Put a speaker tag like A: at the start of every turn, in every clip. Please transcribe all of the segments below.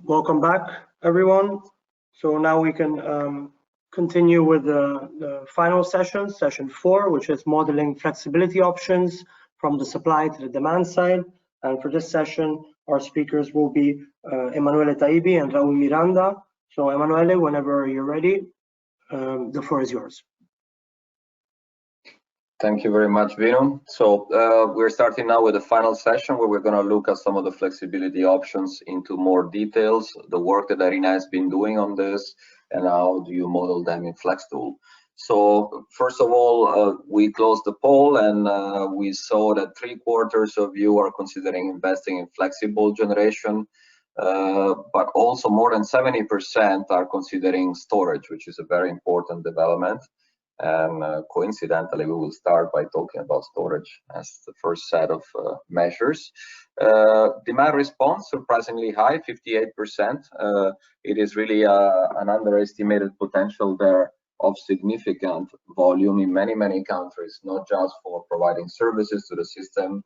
A: Welcome back, everyone. So now we can continue with the final session, session 4, which is modeling flexibility options from the supply to the demand side. And for this session, our speakers will be Emanuele Taibi and Raul Miranda. So Emanuele, whenever you're ready, the floor is yours.
B: Thank you very much, Vino. So we're starting now with the final session where we're going to look at some of the flexibility options into more details, the work that IRENA has been doing on this, and how do you model them in FlexTool. So first of all, we closed the poll and we saw that 3/4 of you are considering investing in flexible generation, but also more than 70% are considering storage, which is a very important development. And coincidentally, we will start by talking about storage as the first set of measures. Demand response surprisingly high, 58%. It is really an underestimated potential there of significant volume in many countries, not just for providing services to the system,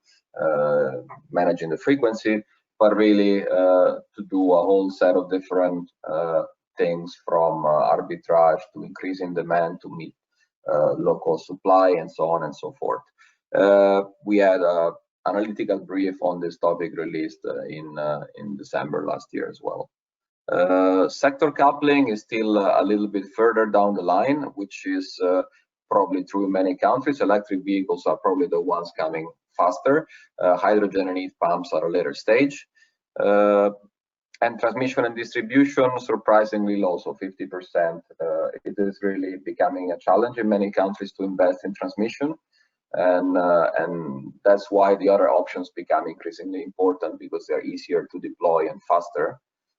B: managing the frequency, but really to do a whole set of different things, from arbitrage to increasing demand to meet local supply and so on and so forth. We had an analytical brief on this topic released in December last year as well. Sector coupling is still a little bit further down the line, which is probably true in many countries. Electric vehicles are probably the ones coming faster. Hydrogen and heat pumps are a later stage. And transmission and distribution, surprisingly low, so 50%. It is really becoming a challenge in many countries to invest in transmission, and that's why the other options become increasingly important, because they're easier to deploy and faster.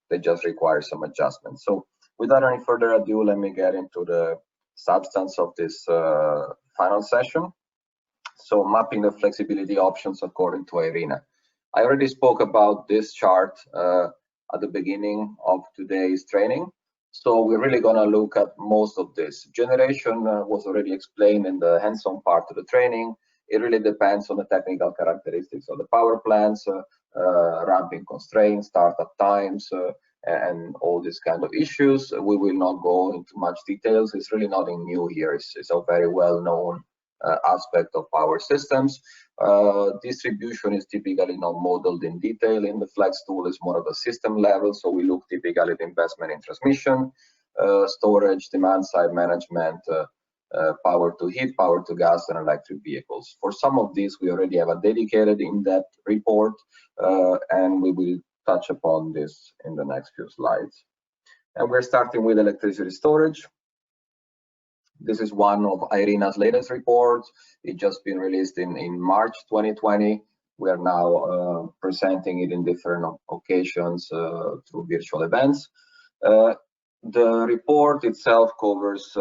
B: They just require some adjustments. So without any further ado, let me get into the substance of this final session. So mapping the flexibility options according to IRENA. I already spoke about this chart at the beginning of today's training. So we're really going to look at most of this. Generation was already explained in the hands-on part of the training. It really depends on the technical characteristics of the power plants, ramping constraints, startup times, and all these kind of issues. We will not go into much details. It's really nothing new here. It's a very well-known aspect of power systems. Distribution is typically not modeled in detail in the FlexTool. Is more of a system level, so we look typically at investment in transmission, storage, demand side management, power to heat, power to gas, and electric vehicles. For some of these, we already have a dedicated in-depth report, and we will touch upon this in the next few slides. And we're starting with electricity storage. This is one of IRENA's latest reports. It just been released in March 2020. We are now presenting it in different occasions through virtual events. The report itself covers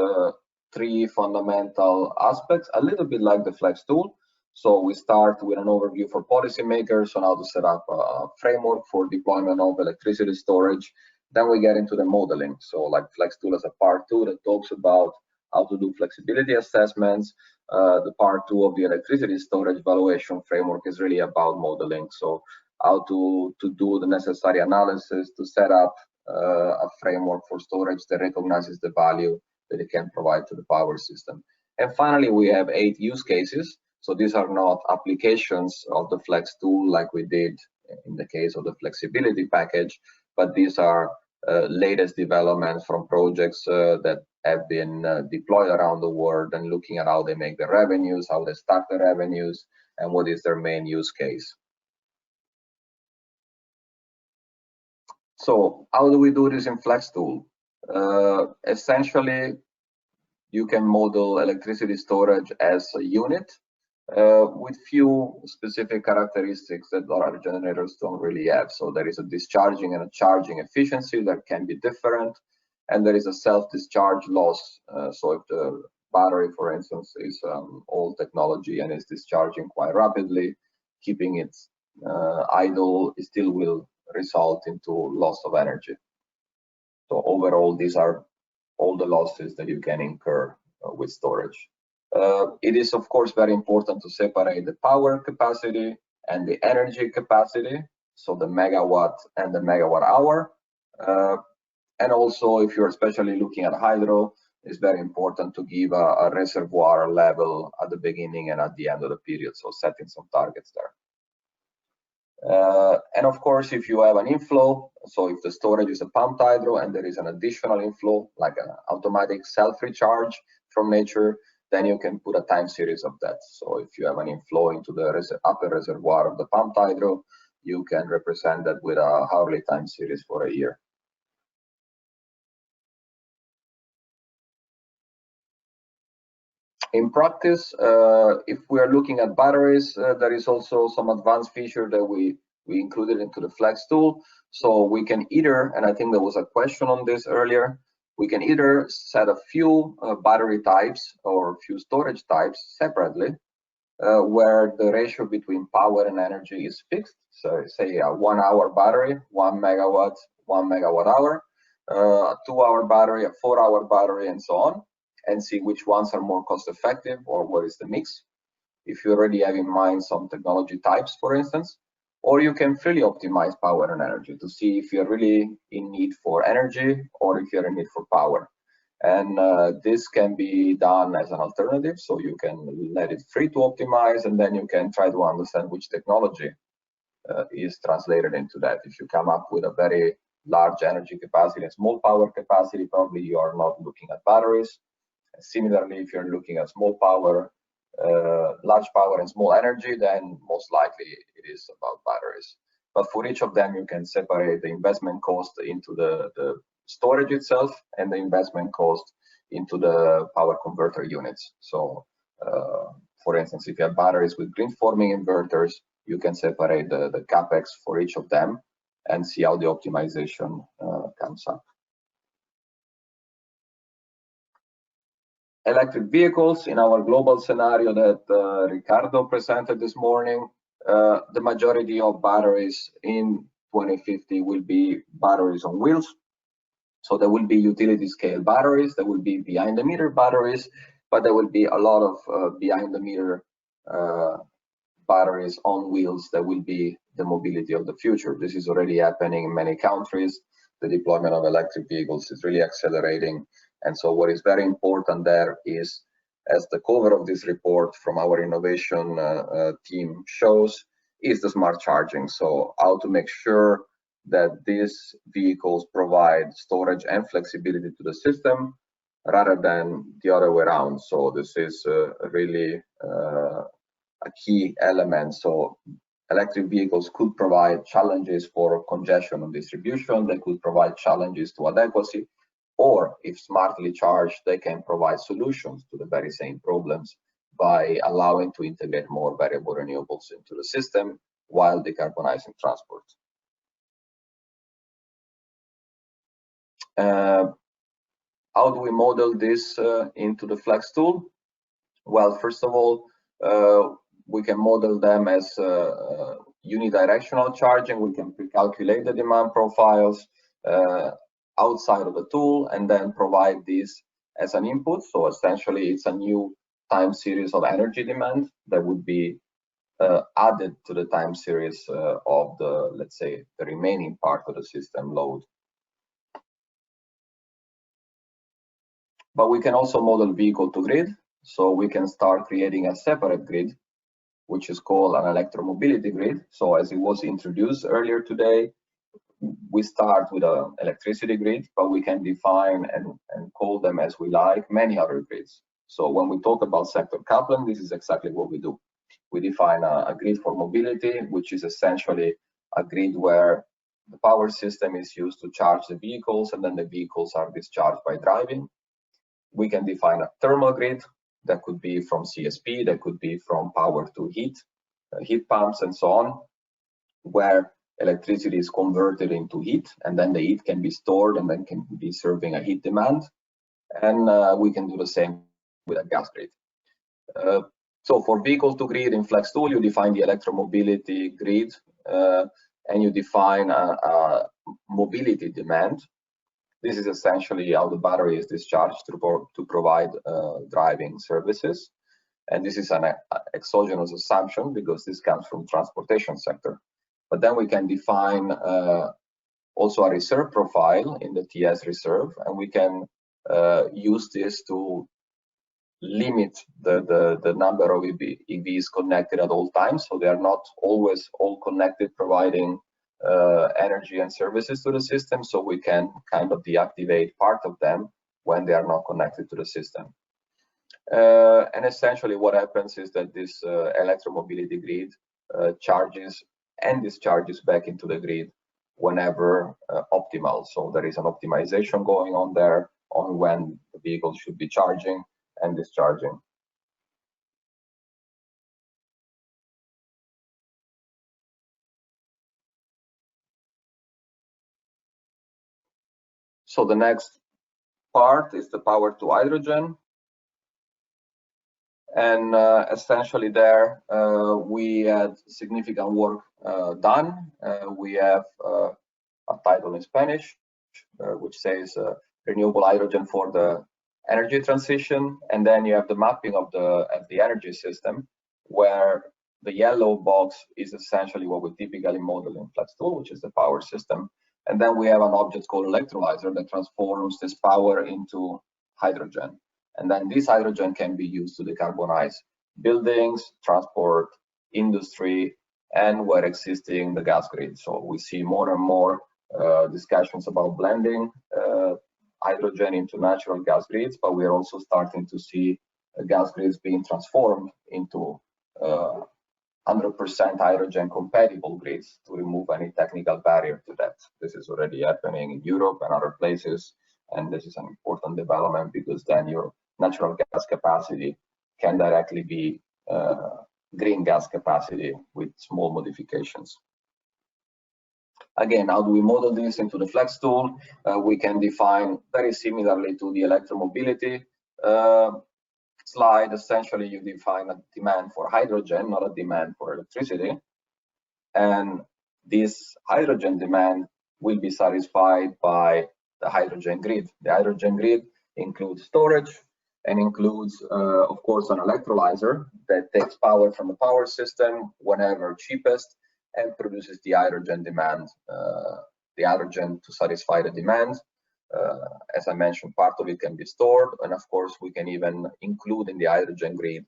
B: 3 fundamental aspects, a little bit like the FlexTool. So we start with an overview for policymakers on how to set up a framework for deployment of electricity storage. Then we get into the modeling. So like FlexTool as a part 2 that talks about how to do flexibility assessments. The part 2 of the electricity storage valuation framework is really about modeling. So how to do the necessary analysis to set up a framework for storage that recognizes the value that it can provide to the power system. And finally, we have 8 use cases. So these are not applications of the FlexTool like we did in the case of the flexibility package, but these are latest developments from projects that have been deployed around the world, and looking at how they make the revenues, how they stack the revenues, and what is their main use case. So how do we do this in FlexTool? Essentially, you can model electricity storage as a unit with few specific characteristics that other generators don't really have. So there is a discharging and a charging efficiency that can be different, and there is a self-discharge loss. So if the battery, for instance, is old technology and is discharging quite rapidly, keeping it idle, it still will result into loss of energy. So overall, these are all the losses that you can incur with storage. It is, of course, very important to separate the power capacity and the energy capacity, so the megawatt and the megawatt hour. And also, if you're especially looking at hydro, it's very important to give a reservoir level at the beginning and at the end of the period, so setting some targets there. And of course, if you have an inflow, so if the storage is a pumped hydro and there is an additional inflow, like an automatic self-recharge from nature, then you can put a time series of that. So if you have an inflow into the upper reservoir of the pumped hydro, you can represent that with a hourly time series for a year. In practice, if we are looking at batteries, there is also some advanced feature that we included into the FlexTool. So we can either, and I think there was a question on this earlier, we can either set a few battery types or few storage types separately, where the ratio between power and energy is fixed. So say a 1 hour battery, 1 megawatt, 1 megawatt hour, a 2 hour battery, a 4 hour battery, and so on, and see which ones are more cost effective or what is the mix. If you already have in mind some technology types, for instance, or you can fully optimize power and energy to see if you're really in need for energy or if you're in need for power. And this can be done as an alternative, so you can let it free to optimize, and then you can try to understand which technology is translated into that. If you come up with a very large energy capacity and small power capacity, probably you are not looking at batteries. Similarly, if you're looking at small power, large power and small energy, then most likely it is about batteries. But for each of them, you can separate the investment cost into the storage itself and the investment cost into the power converter units. So, for instance, if you have batteries with green forming inverters, you can separate the capex for each of them and see how the optimization comes up. Electric vehicles, in our global scenario that Ricardo presented this morning, the majority of batteries in 2050 will be batteries on wheels. So there will be utility scale batteries, there will be behind the meter batteries, but there will be a lot of behind the meter batteries on wheels that will be the mobility of the future. This is already happening in many countries. The deployment of electric vehicles is really accelerating. And so what is very important there is, as the cover of this report from our innovation team shows, is the smart charging. So how to make sure that these vehicles provide storage and flexibility to the system rather than the other way around. So this is really a key element. So electric vehicles could provide challenges for congestion and distribution. They could provide challenges to adequacy, or if smartly charged, they can provide solutions to the very same problems by allowing to integrate more variable renewables into the system while decarbonizing transport. How do we model this into the FlexTool? Well, first of all, we can model them as unidirectional charging. We can pre-calculate the demand profiles outside of the tool and then provide this as an input. So essentially, it's a new time series of energy demand that would be added to the time series of the, let's say, the remaining part of the system load. But we can also model vehicle to grid. So we can start creating a separate grid, which is called an electromobility grid. So as it was introduced earlier today, we start with an electricity grid, but we can define and call them as we like many other grids. So when we talk about sector coupling, this is exactly what we do. We define a grid for mobility, which is essentially a grid where the power system is used to charge the vehicles, and then the vehicles are discharged by driving. We can define a thermal grid that could be from CSP, that could be from power to heat, heat pumps, and so on, where electricity is converted into heat, and then the heat can be stored and then can be serving a heat demand. And we can do the same with a gas grid. So for vehicle to grid in FlexTool, you define the electromobility grid and you define a mobility demand. This is essentially how the battery is discharged to provide driving services. And this is an exogenous assumption because this comes from transportation sector. But then we can define also a reserve profile in the TS reserve, and we can use this to limit the number of EVs connected at all times, so they are not always all connected, providing energy and services to the system. So we can kind of deactivate part of them when they are not connected to the system. And essentially what happens is that this electromobility grid charges and discharges back into the grid whenever optimal. So there is an optimization going on there on when the vehicle should be charging and discharging. So the next part is the power to hydrogen. And essentially there we had significant work done. We have a title in Spanish, which says renewable hydrogen for the energy transition. And then you have the mapping of the energy system, where the yellow box is essentially what we typically model in FlexTool, which is the power system. And then we have an object called electrolyzer that transforms this power into hydrogen. And then this hydrogen can be used to decarbonize buildings, transport, industry, and where existing the gas grid. So we see more and more discussions about blending hydrogen into natural gas grids, but we are also starting to see gas grids being transformed into 100% hydrogen compatible grids to remove any technical barrier to that. This is already happening in Europe and other places, and this is an important development because then your natural gas capacity can directly be green gas capacity with small modifications. Again, how do we model this into the FlexTool? We can define very similarly to the electromobility slide. Essentially, you define a demand for hydrogen, not a demand for electricity. And this hydrogen demand will be satisfied by the hydrogen grid. The hydrogen grid includes storage and includes, of course, an electrolyzer that takes power from the power system whenever cheapest and produces the hydrogen demand, the hydrogen to satisfy the demand. As I mentioned, part of it can be stored, and of course we can even include in the hydrogen grid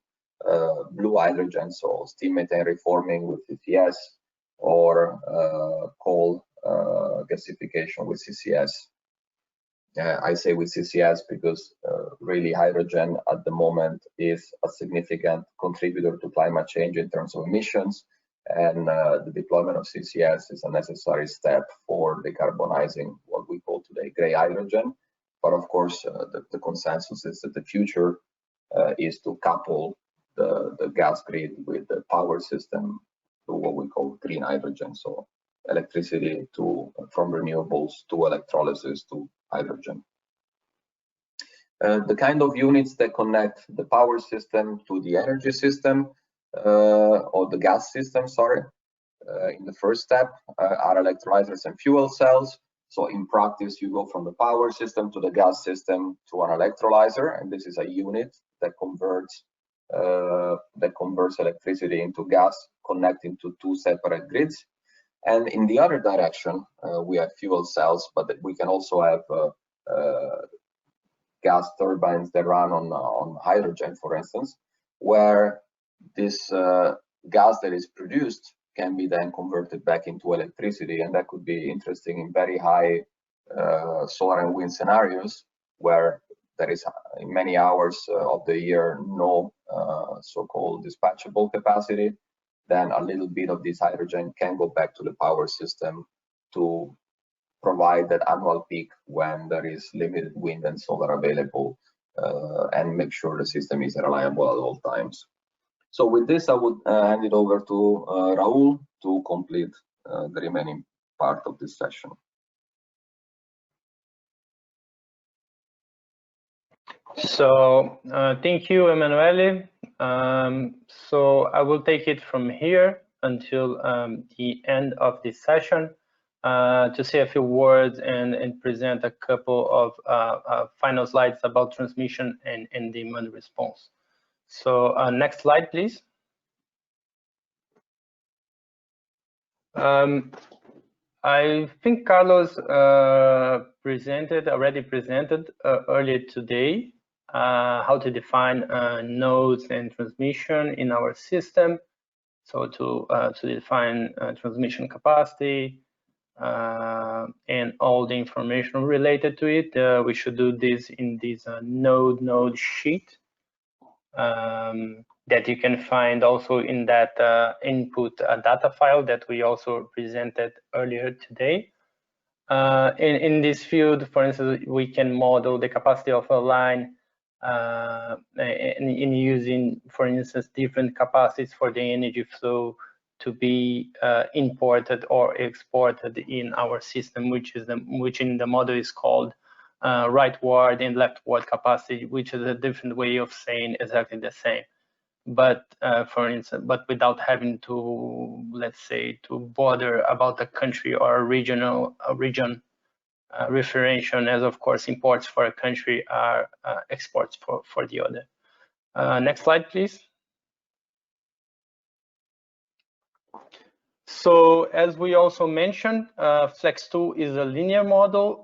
B: blue hydrogen, so steam methane reforming with CCS or coal gasification with CCS. I say with CCS because really hydrogen at the moment is a significant contributor to climate change in terms of emissions, and the deployment of CCS is a necessary step for decarbonizing what we call today gray hydrogen. But of course, the consensus is that the future is to couple the gas grid with the power system to what we call green hydrogen. So electricity from renewables to electrolysis to hydrogen. The kind of units that connect the power system to the energy system or the gas system, sorry, in the first step are electrolyzers and fuel cells. So in practice, you go from the power system to the gas system to an electrolyzer, and this is a unit that converts electricity into gas, connecting to two separate grids. And in the other direction, we have fuel cells, but we can also have gas turbines that run on hydrogen, for instance, where this gas that is produced can be then converted back into electricity, and that could be interesting in very high solar and wind scenarios where there is in many hours of the year no so-called dispatchable capacity. Then a little bit of this hydrogen can go back to the power system to provide that annual peak when there is limited wind and solar available, and make sure the system is reliable at all times. So with this, I would hand it over to Raul to complete the remaining part of this session.
C: So thank you, Emanuele. So I will take it from here until the end of this session to say a few words and present a couple of final slides about transmission and demand response. So next slide, please. I think Carlos already presented earlier today how to define nodes and transmission in our system. So to define transmission capacity and all the information related to it, we should do this in this node sheet that you can find also in that input data file that we also presented earlier today. In this field, for instance, we can model the capacity of a line in using, for instance, different capacities for the energy flow to be imported or exported in our system, which in the model is called rightward and leftward capacity, which is a different way of saying exactly the same. But for instance, but without having to, let's say, to bother about a country or a region referential, as of course imports for a country are exports for the other. Next slide, please. So as we also mentioned, FlexTool is a linear model.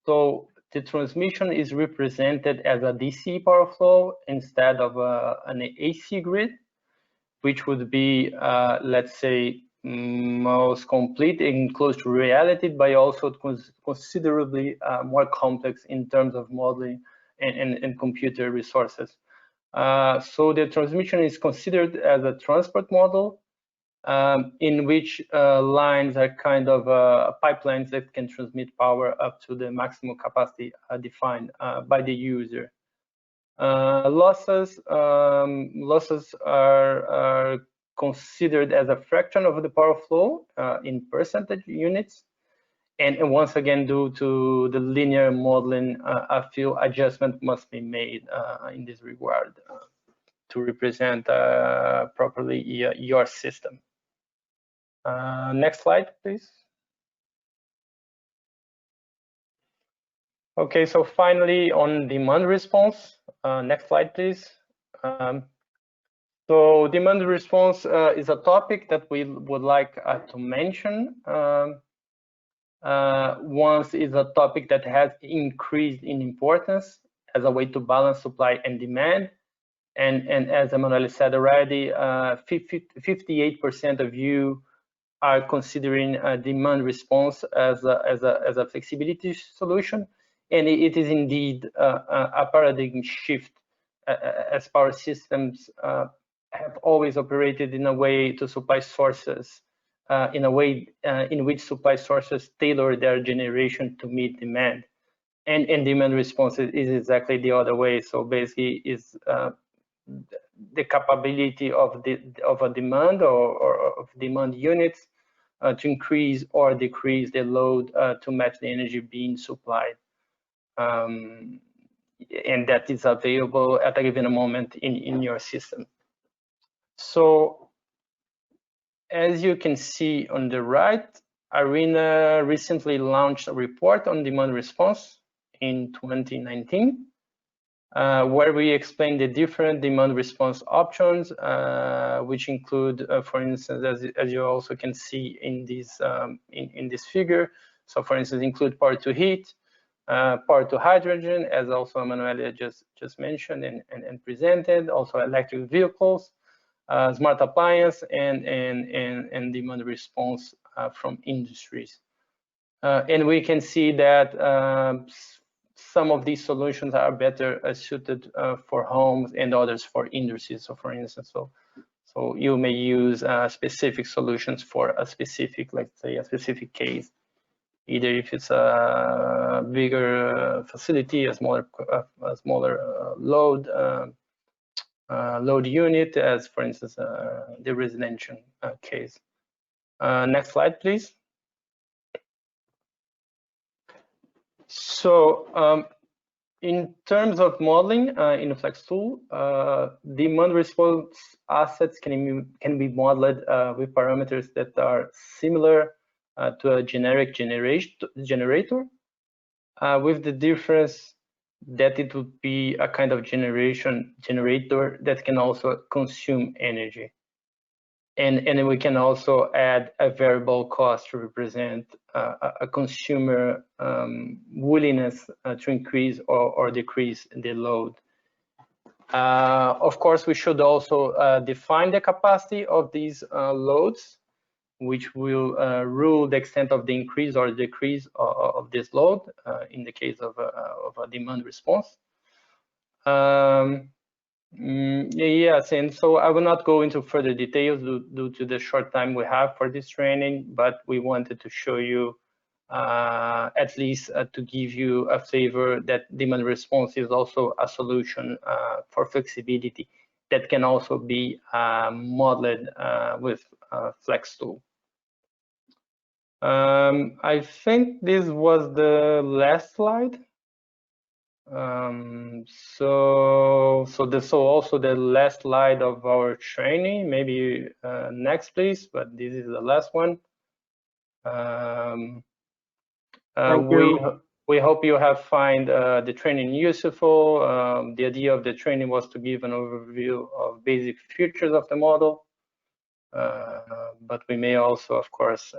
C: So the transmission is represented as a DC power flow instead of an AC grid, which would be, let's say, most complete and close to reality, but also considerably more complex in terms of modeling and computer resources. So the transmission is considered as a transport model in which lines are kind of pipelines that can transmit power up to the maximum capacity defined by the user. Losses are considered as a fraction of the power flow in percentage units, and once again, due to the linear modeling, a few adjustments must be made in this regard to represent properly your system. Next slide, please. Okay, so finally on demand response. Next slide, please. So demand response is a topic that we would like to mention. Once is a topic that has increased in importance as a way to balance supply and demand. And as Emanuele said already, 58% of you are considering demand response as a flexibility solution. And it is indeed a paradigm shift as power systems have always operated in a way to supply sources, in a way in which supply sources tailor their generation to meet demand. And demand response is exactly the other way. So basically is the capability of a demand or of demand units to increase or decrease the load to match the energy being supplied. And that is available at a given moment in your system. So as you can see on the right, IRENA recently launched a report on demand response in 2019, where we explain the different demand response options, which include, for instance, as you also can see in this in this figure. So, for instance, include power to heat, power to hydrogen, as also Emanuele just mentioned and presented. Also, electric vehicles, smart appliance, and demand response from industries. And we can see that some of these solutions are better suited for homes and others for industries. So for instance, so you may use specific solutions for a specific, let's say, a specific case, either if it's a bigger facility, a smaller load unit, as for instance the residential case. Next slide, please. So in terms of modeling in FlexTool, demand response assets can be modeled with parameters that are similar to a generic generator, with the difference that it would be a kind of generator that can also consume energy. And we can also add a variable cost to represent a consumer willingness to increase or decrease the load. Of course, we should also define the capacity of these loads, which will rule the extent of the increase or decrease of this load in the case of a demand response. Yes, and so I will not go into further details due to the short time we have for this training, but we wanted to show you at least to give you a flavor that demand response is also a solution for flexibility that can also be modeled with FlexTool. I think this was the last slide. So also the last slide of our training. Maybe next, please. But this is the last one. We hope you have found the training useful. The idea of the training was to give an overview of basic features of the model. But we may also, of course,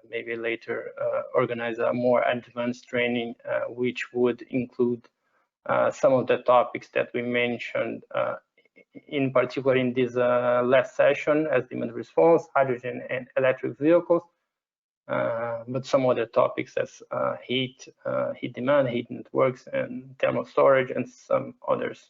C: maybe later organize a more advanced training, which would include some of the topics that we mentioned, in particular in this last session, as demand response, hydrogen and electric vehicles, but some other topics as heat demand, heat networks, and thermal storage, and some others.